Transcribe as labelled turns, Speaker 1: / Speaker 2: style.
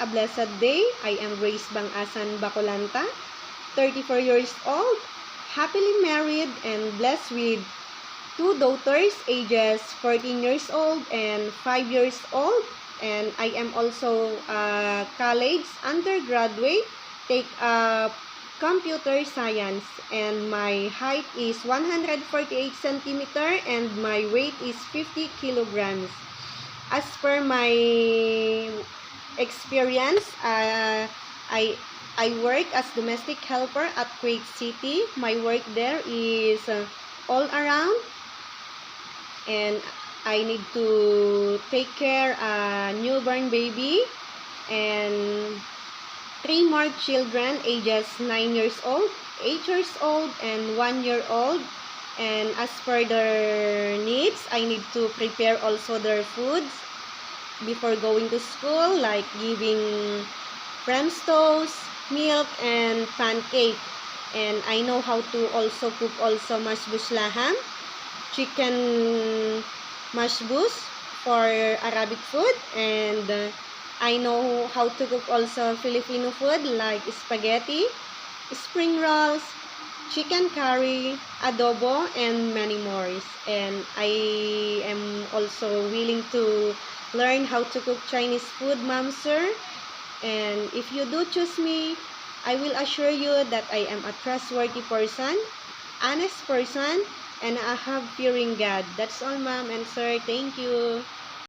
Speaker 1: a blessed day. I am Grace Bangasan Bacolanta, 34 years old, happily married and blessed with two daughters, ages 14 years old and 5 years old. And I am also a college undergraduate, take computer science, and my height is 148 centimeter and my weight is 50 kilograms. As per my experience, I work as domestic helper at Quake City. My work there is all around, and I need to take care a newborn baby and 3 more children ages 9 years old, 8 years old, and 1 year old. And as per their needs, I need to prepare also their foods before going to school, like giving French toast, milk, and pancake. And I know how to also cook also mashbush laham, chicken mashbush for Arabic food, and I know how to cook also Filipino food like spaghetti, spring rolls, chicken curry, adobo, and many more. And I am also willing to learn how to cook Chinese food, ma'am, sir. And if you do choose me, I will assure you that I am a trustworthy person, honest person, and I have fearing God. That's all, ma'am and sir. Thank you.